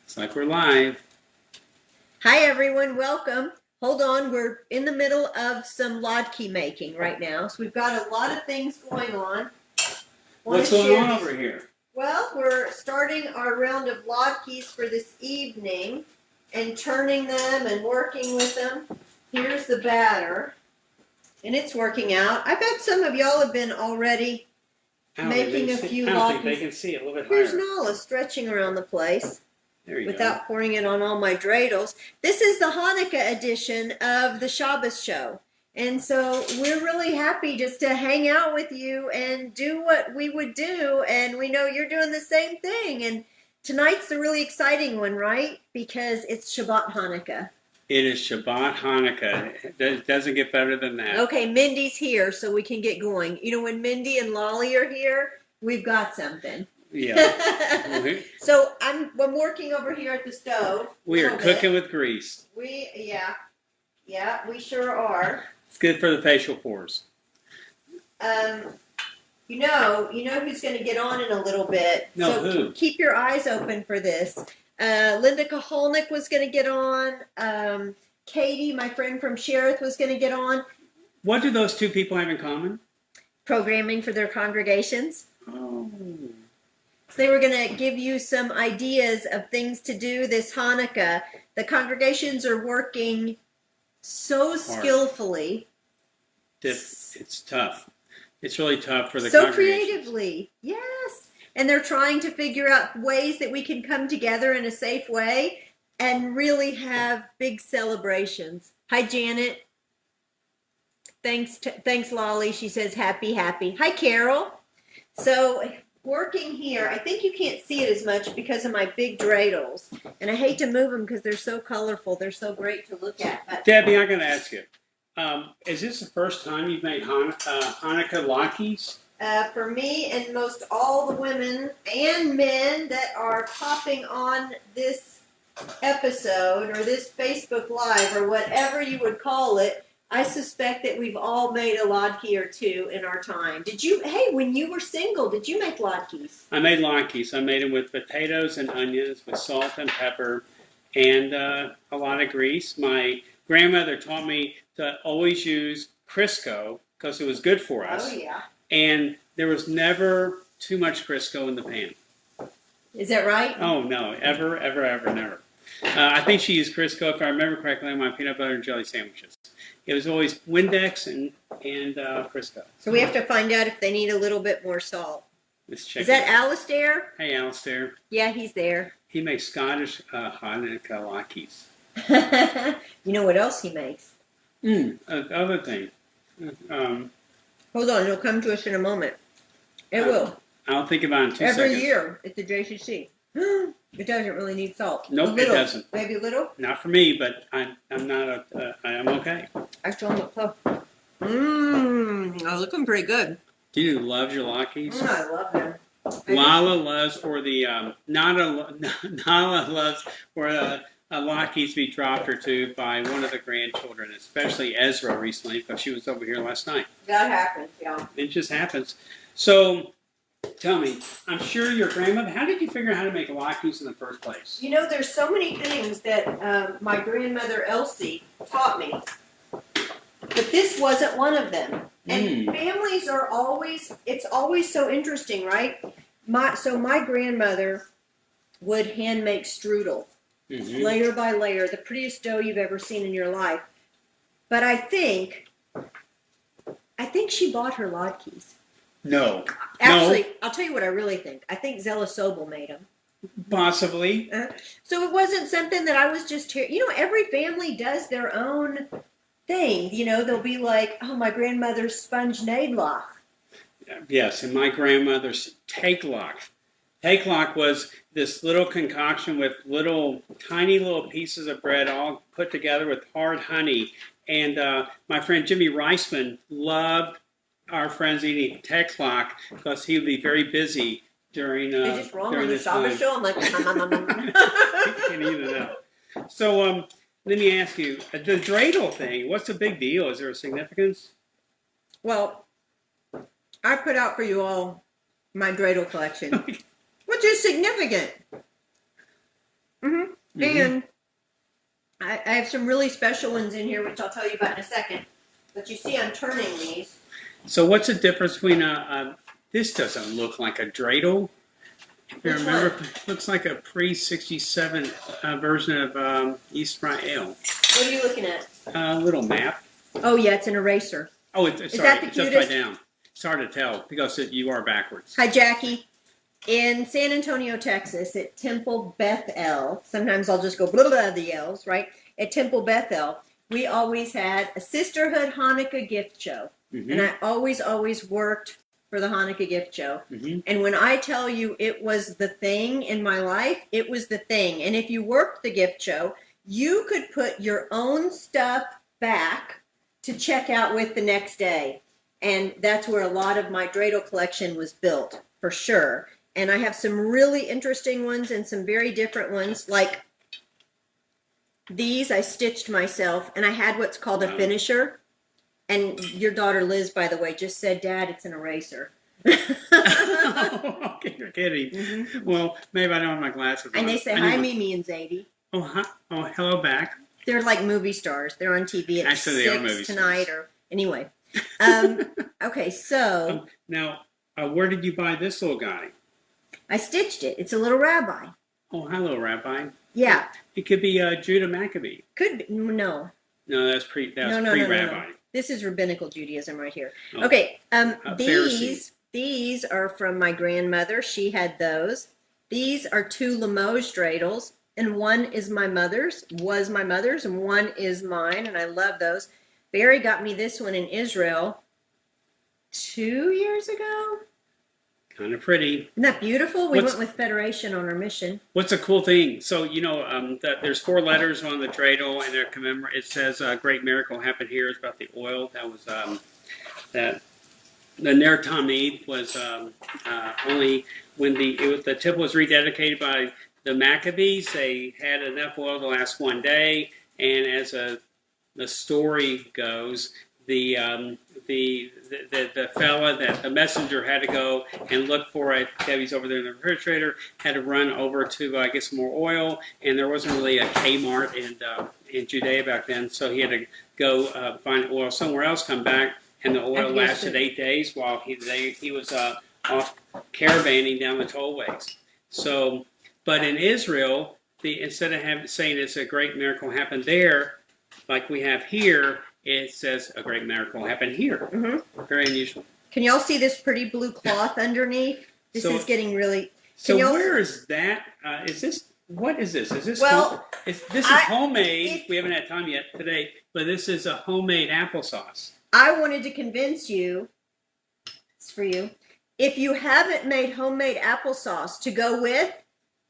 Looks like we're live. Hi everyone, welcome. Hold on, we're in the middle of some latke making right now. So we've got a lot of things going on. What's going on over here? Well, we're starting our round of latkes for this evening and turning them and working with them. Here's the batter, and it's working out. I bet some of y'all have been already making a few latkes. I don't think they can see it a little bit Here's higher. Nala stretching around the place. Without pouring it on all my dreidels. This is the Hanukkah edition of the Shabbos show. And so we're really happy just to hang out with you and do what we would do. And we know you're doing the same thing. And tonight's the really exciting one, right? Because it's Shabbat Hanukkah. It is Shabbat Hanukkah. It doesn't get better than that. Okay, Mindy's here, so we can get going. You know, when Mindy and Lolly are here, we've got something. Yeah. So I'm working over here at the stove. We are cooking with grease. We sure are. It's good for the facial pores. You know who's going to get on in a little bit. No, so who? Keep your eyes open for this. Linda Kaholnick was going to get on. Katie, my friend from Sheriff, was going to get on. What do those two people have in common? Programming for their congregations. Oh. So they were going to give you some ideas of things to do this Hanukkah. The congregations are working so skillfully. It's tough. It's really tough for the so creatively. Yes. And they're trying to figure out ways that we can come together in a safe way and really have big celebrations. Hi, Janet. Thanks, Lolly. She says happy. Hi, Carol. So working here, I think you can't see it as much because of my big dreidels. And I hate to move them because they're so colorful. They're so great to look at. But Debbie, I'm going to ask you, is this the first time you've made Hanukkah latkes? For me and most all the women and men that are popping on this episode or this Facebook Live or whatever you would call it, I suspect that we've all made a latke or two in our time. When you were single, did you make latkes? I made latkes. I made them with potatoes and onions, with salt and pepper, and a lot of grease. My grandmother taught me to always use Crisco because it was good for us. Oh, yeah. And there was never too much Crisco in the pan. Is that right? Oh, no. Ever, never. I think she used Crisco, if I remember correctly, on my peanut butter and jelly sandwiches. It was always Windex and Crisco. So we have to find out if they need a little bit more salt. Let's check. Is that Alistair? Hey, Alistair. Yeah, he's there. He makes Scottish Hanukkah latkes. You know what else he makes? Other thing. Hold on, it'll come to us in a moment. It will. I'll think about it in 2 seconds. Every year at the JCC. It doesn't really need salt. Nope, it doesn't. Maybe a little? Not for me, but I'm okay. I still don't know. Looking pretty good. Do you love your latkes? I love them. Nala loves for the Nala loves for a latkes to be dropped or two by one of the grandchildren, especially Ezra recently, because she was over here last night. That happens, yeah. It just happens. So, tell me, I'm sure your grandmother, how did you figure out how to make latkes in the first place? You know, there's so many things that my grandmother Elsie taught me, but this wasn't one of them. And families are it's always so interesting, right? My grandmother would hand make strudel, layer by layer, the prettiest dough you've ever seen in your life. But I think she bought her latkes. No. Actually, I'll tell you what I really think. I think Zella Sobel made them. Possibly. So it wasn't something that I was just here. You know, every family does their own thing. You know, they'll be like, oh, my grandmother's sponge nadelach. Yes, and my grandmother's takelach. Takelach was this little concoction with tiny little pieces of bread all put together with hard honey. And my friend Jimmy Reisman loved our friends eating takelach because he would be very busy during just wrong on the this time. Shabbos show. I'm like, He can't eat it up. So let me ask you, the dreidel thing, what's the big deal? Is there a significance? Well, I put out for you all my dreidel collection, which is significant. Mm-hmm. And I have some really special ones in here, which I'll tell you about in a second. But you see, I'm turning these. So what's the difference between this doesn't look like a dreidel. If you Which remember, one? it looks like a pre-67 version of Israel. What are you looking at? Little map. Oh, yeah, it's an eraser. Oh, Is sorry, that the it's cutest? upside down. It's hard to tell because you are backwards. Hi, Jackie. In San Antonio, Texas, at Temple Bethel, sometimes I'll just go blah, blah, the L's, right? At Temple Bethel, we always had a sisterhood Hanukkah gift show. And I always worked for the Hanukkah gift show. And when I tell you it was the thing in my life, it was the thing. And if you worked the gift show, you could put your own stuff back to check out with the next day. And that's where a lot of my dreidel collection was built, for sure. And I have some really interesting ones and some very different ones. Like these I stitched myself, and I had what's called a finisher. And your daughter Liz, by the way, just said, Dad, it's an eraser. Oh, okay, you're kidding. Well, maybe I don't have my glasses on. And they say, hi, Mimi and Zadie. Oh, hi. Oh, hello back. They're like movie stars. They're on TV at Actually, they are movie 6 tonight. stars. Or anyway. Okay, so. Now, where did you buy this little guy? I stitched it. It's a little rabbi. Oh, hello, Rabbi. Yeah. It could be Judah Maccabee. Could be. No. No, that's pre-rabbi. No. This is rabbinical Judaism right here. Oh. Okay. Pharisees. These are from my grandmother. She had those. These are 2 Limoges dreidels, and one is my mother's, and one is mine, and I love those. Barry got me this one in Israel 2 years ago. Kind of pretty. Isn't that beautiful? We went with Federation on our mission. What's a cool thing? So, there's 4 letters on the dreidel, and it says, great miracle happened here. It's about the oil. That was, that the Ner Tamid was only when the temple was rededicated by the Maccabees. They had enough oil to last one day, and as the story goes, the fella that the messenger had to go and look for it. Debbie's over there in the refrigerator. Had to run over to get some more oil, and there wasn't really a Kmart in Judea back then, so he had to go find oil somewhere else. Come back, and the oil lasted 8 days while he was off caravanning down the tollways. So, but in Israel, instead of saying it's a great miracle happened there, like we have here, it says a great miracle happened here. Very unusual. Can y'all see this pretty blue cloth underneath? This is getting really. So where is that? Is this? What is this? Is this? Well, this is homemade. We haven't had time yet today, but this is a homemade applesauce. I wanted to convince you. It's for you. If you haven't made homemade applesauce to go with,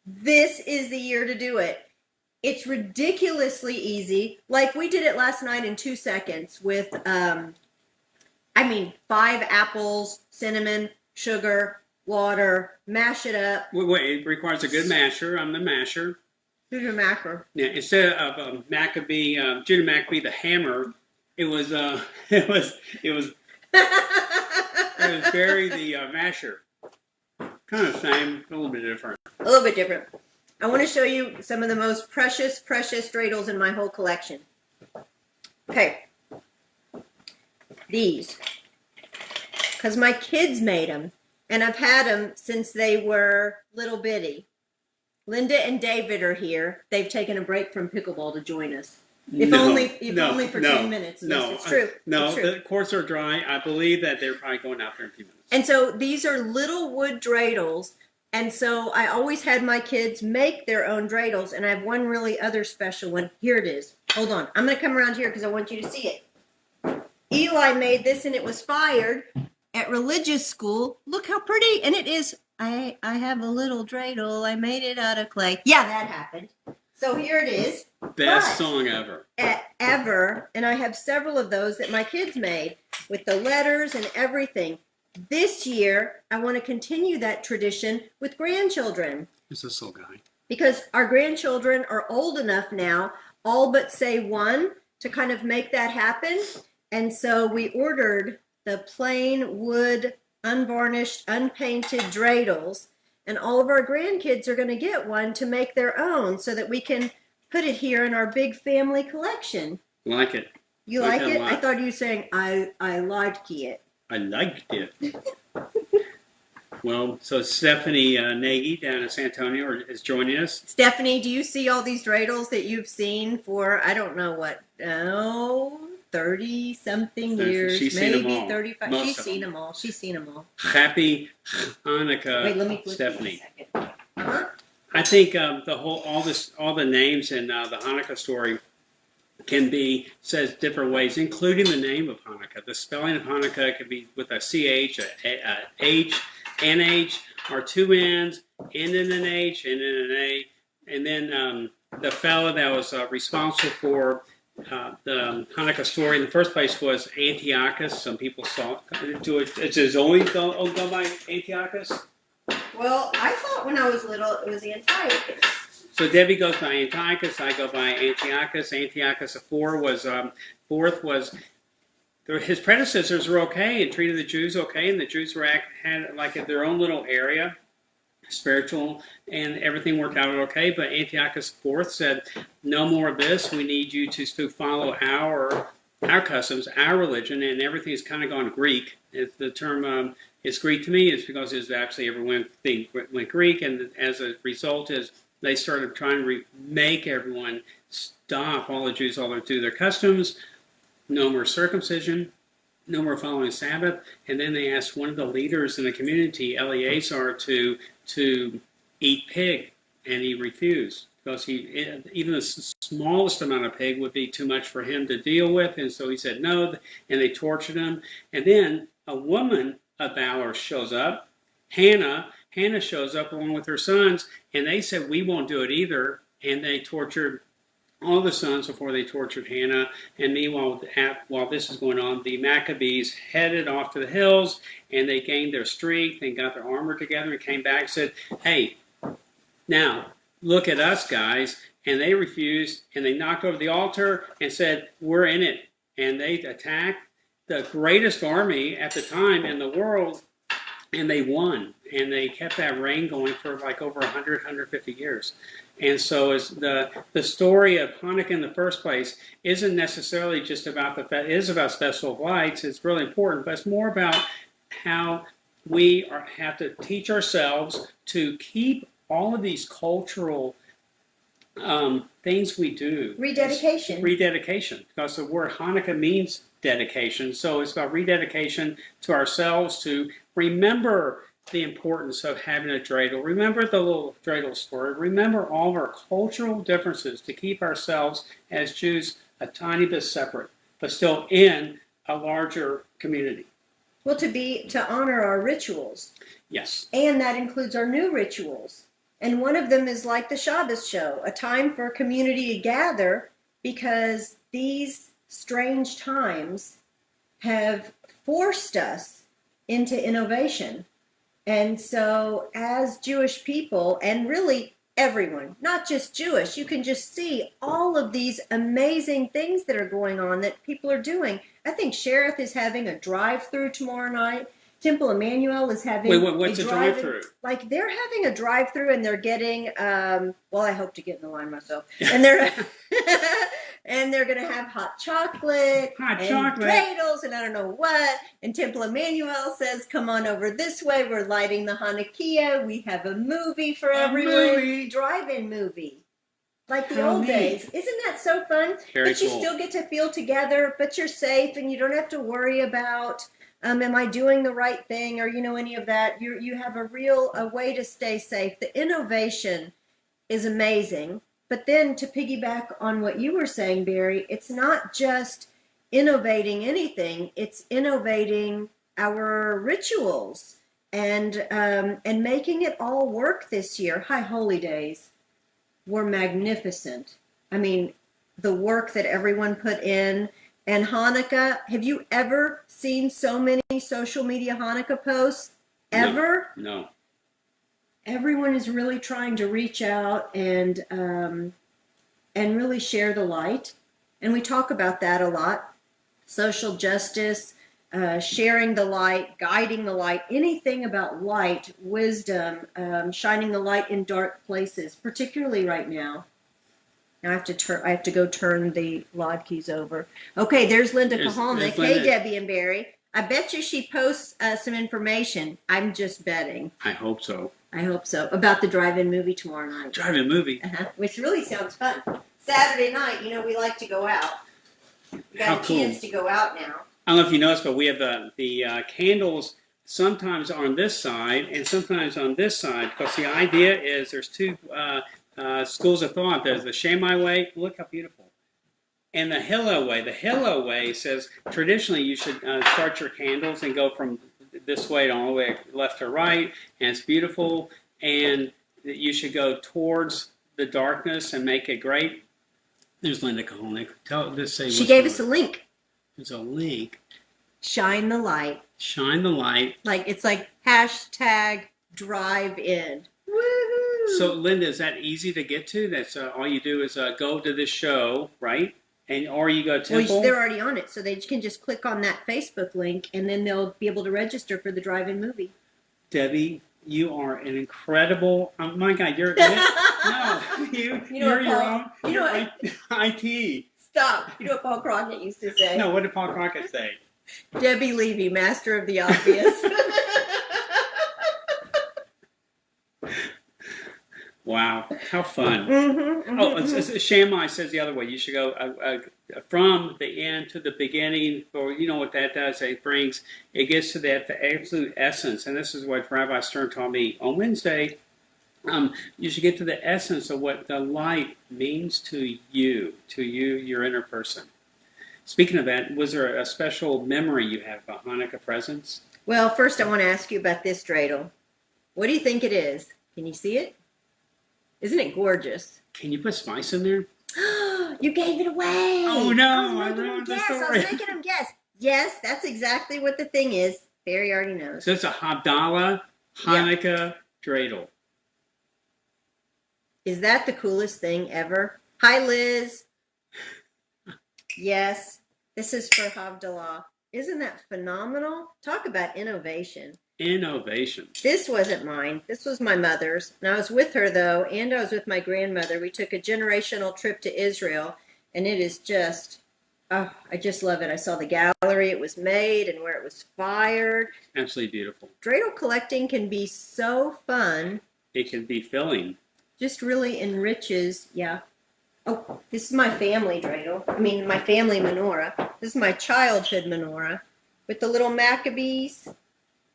this is the year to do it. It's ridiculously easy. Like we did it last night in 2 seconds with, 5 apples, cinnamon, sugar, water, mash it up. Wait, it requires a good masher. I'm the masher. Who's your masher? Yeah, instead of Maccabee, Judah Maccabee, the hammer, it was Barry the masher. Kind of same, a little bit different. A little bit different. I want to show you some of the most precious dreidels in my whole collection. Okay. These. Because my kids made them. And I've had them since they were little bitty. Linda and David are here. They've taken a break from pickleball to join us. If only for 10 minutes. No, it's true. No, it's true. The courts are dry. I believe that they're probably going out there in a few minutes. And so these are little wood dreidels. And so I always had my kids make their own dreidels. And I have one really other special one. Here it is. Hold on. I'm going to come around here because I want you to see it. Eli made this and it was fired at religious school. Look how pretty. And it is. I have a little dreidel. I made it out of clay. Yeah, that happened. So here it is. Best song ever. Ever. And I have several of those that my kids made with the letters and everything. This year, I want to continue that tradition with grandchildren. Who's this little guy? Because our grandchildren are old enough now, all but say one, to kind of make that happen. And so we ordered the plain wood, unvarnished, unpainted dreidels. and all of our grandkids are going to get one to make their own so that we can put it here in our big family collection. Like it. You like it? I thought you were saying I liked it. I liked it. Well, so Stephanie Nagy down in San Antonio is joining us. Stephanie, do you see all these dreidels that you've seen for, I don't know what, 30-something years, She's maybe seen them all. 35. Most She's of seen them. them all. She's seen them all. Happy Hanukkah, Wait, let me flip Stephanie. you a second. Uh-huh. I think all the names in the Hanukkah story says different ways, including the name of Hanukkah. The spelling of Hanukkah could be with a CH, a H, NH, or two N's, N and an H, N and an A. And then the fellow that was responsible for the Hanukkah story in the first place was Antiochus. Some people saw it. Does always go by Antiochus? Well, I thought when I was little it was Antiochus. So Debbie goes by Antiochus. I go by Antiochus. Antiochus fourth was his predecessors were okay and treated the Jews okay, and the Jews had like their own little area, spiritual, and everything worked out okay. But Antiochus IV said, "No more of this. We need you to follow our customs, our religion," and everything's kind of gone Greek. The term is Greek to me is because it's actually everyone went Greek, and as a result is they started trying to make everyone stop, all the Jews, do their customs. No more circumcision, no more following Sabbath. And then they asked one of the leaders in the community, Eleazar, to eat pig, and he refused because even the smallest amount of pig would be too much for him to deal with. And so he said no, and they tortured him. And then a woman of valor shows up, Hannah shows up along with her sons, and they said, we won't do it either. And they tortured all the sons before they tortured Hannah. And meanwhile, while this is going on, the Maccabees headed off to the hills, and they gained their strength and got their armor together and came back and said, hey, now look at us, guys. And they refused, and they knocked over the altar and said, we're in it. And they attacked the greatest army at the time in the world, and they won. And they kept that reign going for like over 100, 150 years. And so is the story of Hanukkah in the first place isn't necessarily just about it is about Festival of Lights. It's really important, but it's more about how we have to teach ourselves to keep all of these cultural things we do. Rededication, because the word Hanukkah means dedication. So it's about rededication to ourselves to remember the importance of having a dreidel. Remember the little dreidel story. Remember all of our cultural differences to keep ourselves as Jews a tiny bit separate, but still in a larger community. Well, to honor our rituals. Yes. And that includes our new rituals. And one of them is like the Shabbos show, a time for a community to gather, because these strange times have forced us into innovation. And so as Jewish people, and really everyone, not just Jewish, you can just see all of these amazing things that are going on that people are doing. I think Sheriff is having a drive-through tomorrow night. Temple Emmanuel is having what's a drive-through? Like they're having a drive-through and they're getting, well, I hope to get in the line myself. And they're and they're going to have hot chocolate and dreidels and I don't know what. And Temple Emmanuel says, come on over this way. We're lighting the Hanukkah. We have a movie for everyone. Drive-in movie. Like the old days. Isn't that so fun? Very but you cool. still get to feel together, but you're safe and you don't have to worry about am I doing the right thing, or any of that. You have a way to stay safe. The innovation is amazing. But then to piggyback on what you were saying, Barry, it's not just innovating anything, it's innovating our rituals and making it all work this year. High Holy Days were magnificent. I mean, the work that everyone put in. And Hanukkah, have you ever seen so many social media Hanukkah posts? Ever? No. Everyone is really trying to reach out and really share the light. And we talk about that a lot. Social justice, sharing the light, guiding the light, anything about light, wisdom, shining the light in dark places, particularly right now. Now I have to go turn the Lod keys over. Okay, there's Linda Kahalnik. Hey, Debbie and Barry. I bet you she posts some information. I'm just betting. I hope so. I hope so. About the drive-in movie tomorrow night. Drive-in movie? Which really sounds fun. Saturday night, we like to go out. We got a chance to go out now. I don't know if you noticed, but we have the candles sometimes on this side and sometimes on this side, because the idea is there's two schools of thought. There's the Shammai way, look how beautiful, and the Hillel way. The Hillel way says traditionally you should start your candles and go from this way all the way left to right, and it's beautiful, and you should go towards the darkness and make it great. There's Linda Kaholnick. She gave us a link. There's a link. Shine the light. Shine the light. It's like hashtag drive in. Woohoo! So, Linda, is that easy to get to? That's all you do is go to this show, right? Or you go to Temple. Well, they're already on it, so they can just click on that Facebook link, and then they'll be able to register for the drive-in movie. Debbie, you are an incredible. Oh my God, you're you're your own. IT. Stop. You know what Paul Crockett used to say? No, what did Paul Crockett say? Debbie Levy, master of the obvious. Wow, how fun. Mm-hmm. Shammai says the other way. You should go from the end to the beginning, or you know what that does? It gets to the absolute essence. And this is what Rabbi Stern taught me on Wednesday. You should get to the essence of what the light means to you, your inner person. Speaking of that, was there a special memory you have about Hanukkah presents? Well, first I want to ask you about this dreidel. What do you think it is? Can you see it? Isn't it gorgeous? Can you put spice in there? You gave it away. Oh no! I was making him guess. Yes, that's exactly what the thing is. Barry already knows. So it's a Havdalah Hanukkah dreidel. Is that the coolest thing ever? Hi, Liz. Yes, this is for Havdalah. Isn't that phenomenal? Talk about innovation. Innovation. This wasn't mine. This was my mother's. And I was with her, though, and I was with my grandmother. We took a generational trip to Israel, and it is just, I just love it. I saw the gallery it was made and where it was fired. Absolutely beautiful. Dreidel collecting can be so fun. It can be filling. Just really enriches, yeah. Oh, this is my family dreidel. I mean, my family menorah. This is my childhood menorah with the little Maccabees.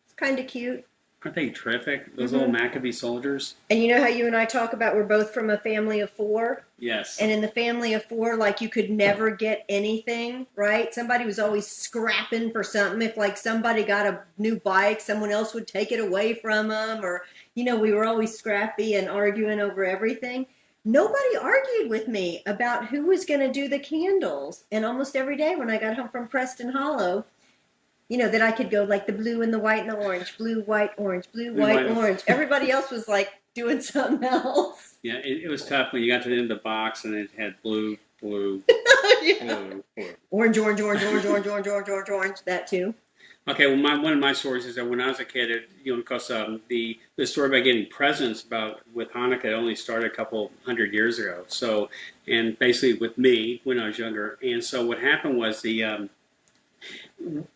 It's kind of cute. Aren't they terrific? Those little Maccabee soldiers. And you know how you and I talk about we're both from a family of 4? Yes. And in the family of 4, you could never get anything, right? Somebody was always scrapping for something. If somebody got a new bike, someone else would take it away from them. Or, we were always scrappy and arguing over everything. Nobody argued with me about who was going to do the candles. And almost every day when I got home from Preston Hollow, that I could go the blue and the white and the orange, blue, white, orange, blue, white, orange. Everybody else was doing something else. Yeah, it was tough when you got to the end of the box and it had blue, blue, blue. Orange, orange, orange, orange, orange, orange, orange, orange, orange. That too. Okay, well, one of my stories is that when I was a kid, because the story about getting presents with Hanukkah only started a couple hundred years ago. So, and basically with me when I was younger. And so what happened was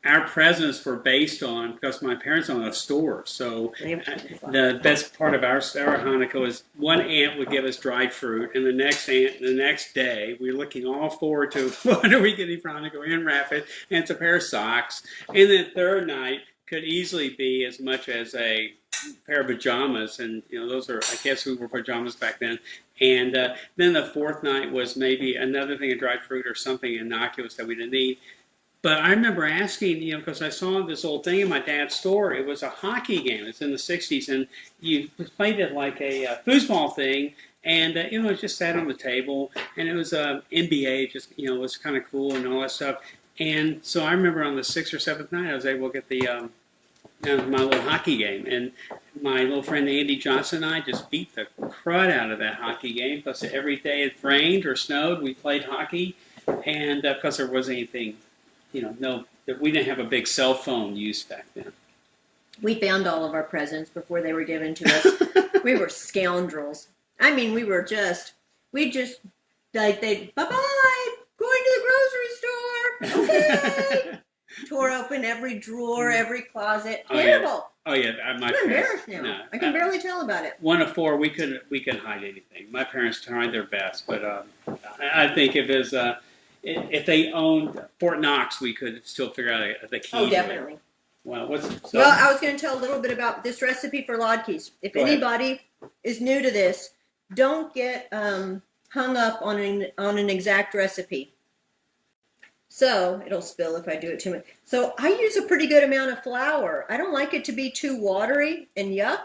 our presents were based on, because my parents owned a store, so the best part of our Hanukkah was one aunt would give us dried fruit, and the next day we were looking all forward to what are we getting for Hanukkah, we unwrap it, and it's a pair of socks, and then third night could easily be as much as a pair of pajamas, and those are, I guess we wore pajamas back then, and then the fourth night was maybe another thing of dried fruit or something innocuous that we didn't eat. But I remember asking, because I saw this old thing in my dad's store. It was a hockey game. It's in the 60s, and you played it like a foosball thing, and it just sat on the table, and it was NBA, just, it was kind of cool and all that stuff. And so I remember on the 6th or 7th night, I was able to get my little hockey game, and my little friend Andy Johnson and I just beat the crud out of that hockey game, because every day it rained or snowed, we played hockey, and because there wasn't anything no, that we didn't have a big cell phone use back then. We found all of our presents before they were given to us. We were scoundrels. I mean, we just, like, bye-bye, going to the grocery store. Okay. Tore open every drawer, every closet. Terrible. Oh yeah, my I'm parents. embarrassed now. No, I can barely tell about it. One of four, we couldn't hide anything. My parents tried their best, but I think if they owned Fort Knox, we could still figure out the key. Oh, definitely. Well, Well, I was going to tell a little bit about this recipe for ladkes. If anybody is new to this, don't get hung up on an exact recipe. So it'll spill if I do it too much. So I use a pretty good amount of flour. I don't like it to be too watery and yuck.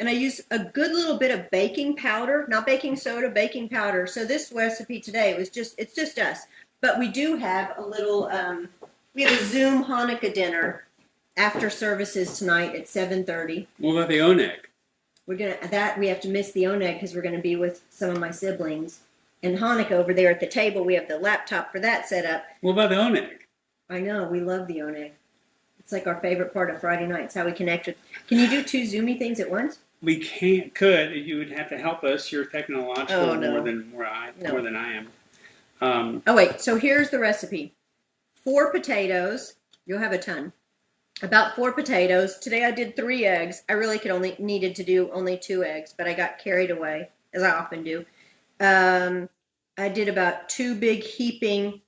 And I use a good little bit of baking powder, not baking soda, baking powder. So this recipe today it's just us. But we do have a little, we have a Zoom Hanukkah dinner after services tonight at 7:30. What about the oneg? We have to miss the oneg because we're gonna be with some of my siblings. And Hanukkah over there at the table, we have the laptop for that set up. What about the oneg? I know, we love the oneg. It's like our favorite part of Friday night. It's how we connect with. Can you do two Zoomy things at once? We could. You would have to help us. You're technological more than I am. Oh wait, so here's the recipe. 4 potatoes. You'll have a ton. About 4 potatoes. Today I did 3 eggs. I really needed to do only 2 eggs, but I got carried away, as I often do. I did about 2 big heaping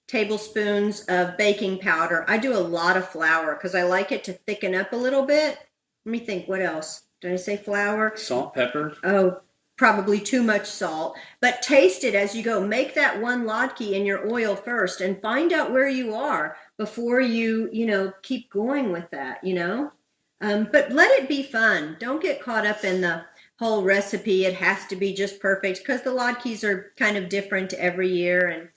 tablespoons of baking powder. I do a lot of flour because I like it to thicken up a little bit. Let me think, what else? Did I say flour? Salt, pepper. Oh, probably too much salt. But taste it as you go. Make that one latke in your oil first and find out where you are before you keep going with that, But let it be fun. Don't get caught up in the whole recipe. It has to be just perfect because the latkes are kind of different every year, and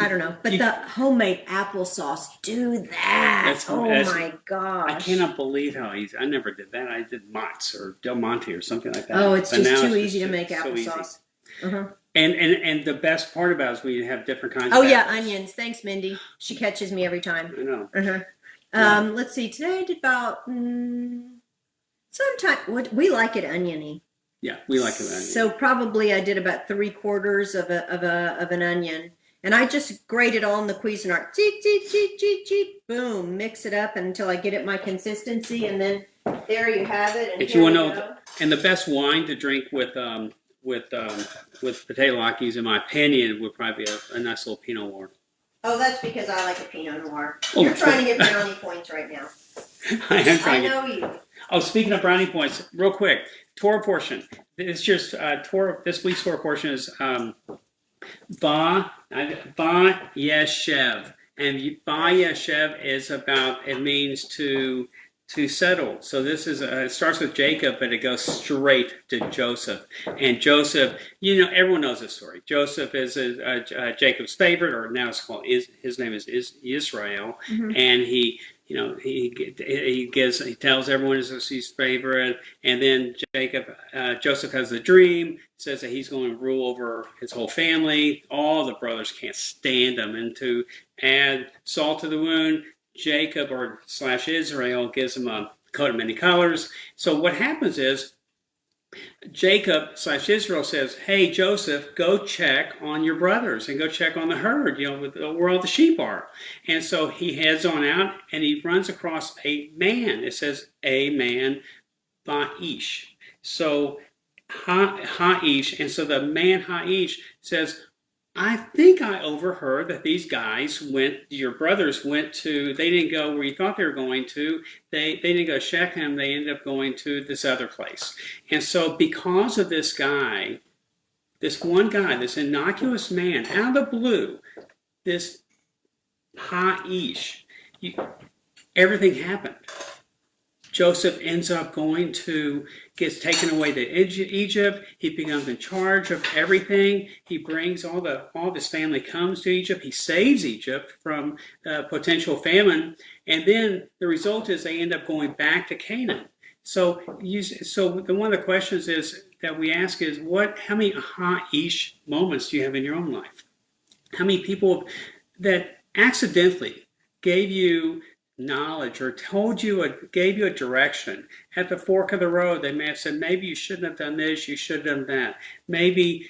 I don't know. But the homemade applesauce, do that. My gosh. I cannot believe how easy. I never did that. I did Mott's or Del Monte or something like that. Oh, it's just too easy to make applesauce. Uh-huh. And the best part about it is we have different kinds of apples. Onions. Thanks, Mindy. She catches me every time. I know. Uh-huh. Let's see. Today I did about sometimes we like it oniony. Yeah, we like it oniony. So probably I did about 3/4 of an onion. And I just grate it all in the Cuisinart. Cheep, cheep, cheep, cheep, cheep. Boom. Mix it up until I get it my consistency. And then there you have it. And if you want to know, and the best wine to drink with potato latkes, in my opinion, would probably be a nice little Pinot Noir. Oh, that's because I like a Pinot Noir. You're trying to get brownie points right now. I am trying. I know you. Oh, speaking of brownie points, real quick, Torah portion. It's just this week's Torah portion is Va Yeshev, and Va Yeshev is about, it means to settle. So this is it starts with Jacob, but it goes straight to Joseph. And Joseph, everyone knows this story. Joseph is Jacob's favorite, or now it's called his name is Israel, and he tells everyone he's his favorite, and then Joseph has a dream, says that he's going to rule over his whole family. All the brothers can't stand him, and to add salt to the wound, Jacob or / Israel gives him a coat of many colors. So what happens is Jacob / Israel says, "Hey Joseph, go check on your brothers and go check on the herd, where all the sheep are." And so he heads on out and he runs across a man. It says a man, Ha'ish. So Ha'ish, and so the man Ha'ish says, "I think I overheard that these guys your brothers went to, they didn't go where you thought they were going to. They didn't go to Shechem, they ended up going to this other place." And so because of this one guy, this innocuous man, out of the blue, this Ha'ish, everything happened. Joseph ends up gets taken away to Egypt. He becomes in charge of everything. He brings all of his family comes to Egypt. He saves Egypt from potential famine. And then the result is they end up going back to Canaan. So one of the questions that we ask is, how many Ha'ish moments do you have in your own life? How many people that accidentally gave you knowledge or gave you a direction at the fork of the road, they may have said, maybe you shouldn't have done this, you should have done that. Maybe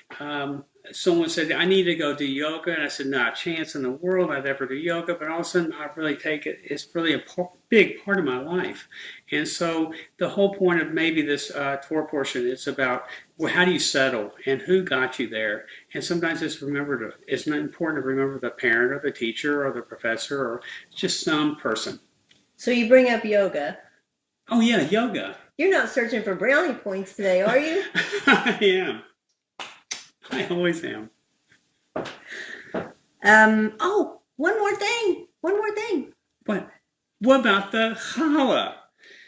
someone said, I need to go do yoga, and I said, not a chance in the world I'd ever do yoga, but all of a sudden I really take it, it's really a big part of my life. And so the whole point of maybe this tour portion is about, well, how do you settle and who got you there? And sometimes it's not important to remember the parent or the teacher or the professor or just some person. So you bring up yoga. Oh yeah, yoga. You're not searching for brownie points today, are you? I am. I always am. Oh, one more thing. What? What about the challah?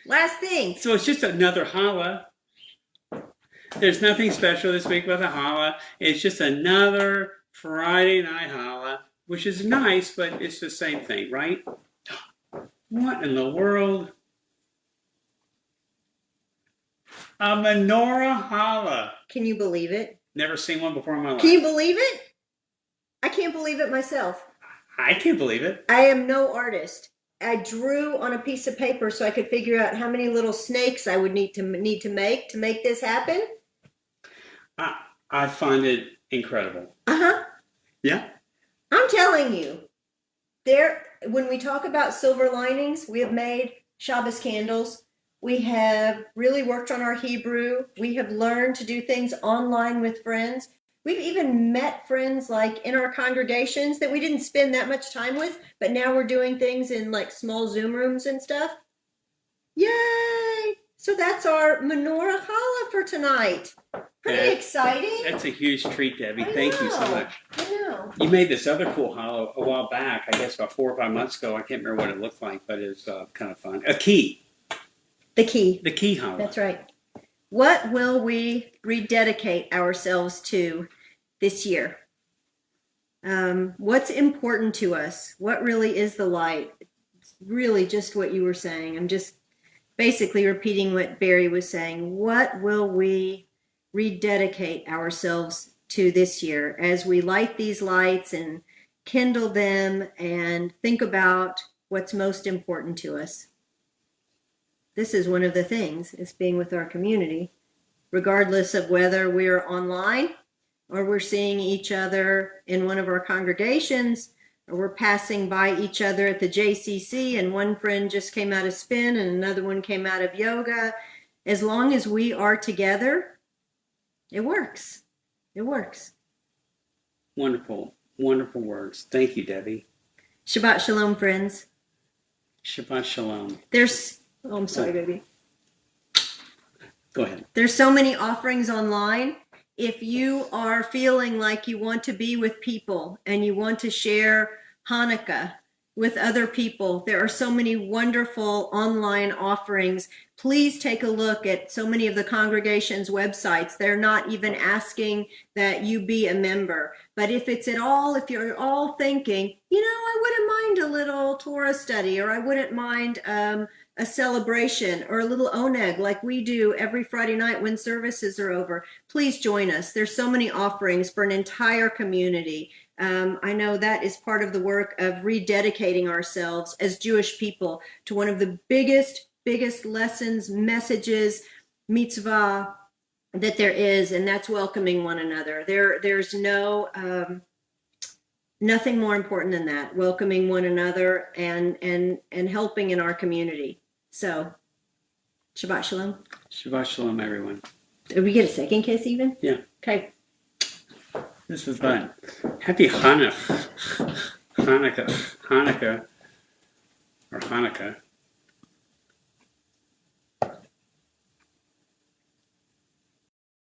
Last thing. So it's just another challah. There's nothing special this week about the challah. It's just another Friday night challah, which is nice, but it's the same thing, right? What in the world? A menorah challah. Can you believe it? Never seen one before in my life. Can you believe it? I can't believe it myself. I can't believe it. I am no artist. I drew on a piece of paper so I could figure out how many little snakes I would need to make this happen. I find it incredible. Uh-huh. Yeah. I'm telling you, when we talk about silver linings, we have made Shabbos candles. We have really worked on our Hebrew. We have learned to do things online with friends. We've even met friends like in our congregations that we didn't spend that much time with, but now we're doing things in like small Zoom rooms and stuff. Yay! So that's our menorah challah for tonight. Pretty exciting. That's a huge treat, Debbie. Thank you so much. I know. You made this other cool challah a while back, I guess about 4 or 5 months ago. I can't remember what it looked like, but it's kind of fun. A key. The key. The key challah. That's right. What will we rededicate ourselves to this year? What's important to us? What really is the light? It's really just what you were saying. I'm just basically repeating what Barry was saying. What will we rededicate ourselves to this year as we light these lights and kindle them and think about what's most important to us? This is one of the things, is being with our community, regardless of whether we're online or we're seeing each other in one of our congregations, or we're passing by each other at the JCC and one friend just came out of spin and another one came out of yoga. As long as we are together, it works. It works. Wonderful, wonderful words. Thank you, Debbie. Shabbat Shalom, friends. Shabbat Shalom. Oh, I'm sorry, baby. Go ahead. There's so many offerings online. If you are feeling like you want to be with people and you want to share Hanukkah with other people, there are so many wonderful online offerings. Please take a look at so many of the congregation's websites. They're not even asking that you be a member. But if you're all thinking, I wouldn't mind a little Torah study, or I wouldn't mind a celebration or a little oneg like we do every Friday night when services are over, please join us. There's so many offerings for an entire community. I know that is part of the work of rededicating ourselves as Jewish people to one of the biggest lessons, messages, mitzvah that there is, and that's welcoming one another. There's nothing more important than that, welcoming one another and helping in our community. So, Shabbat Shalom. Shabbat Shalom, everyone. Did we get a second kiss even? Yeah. Okay. This is fun. Happy Hanukkah. Hanukkah. Or Hanukkah.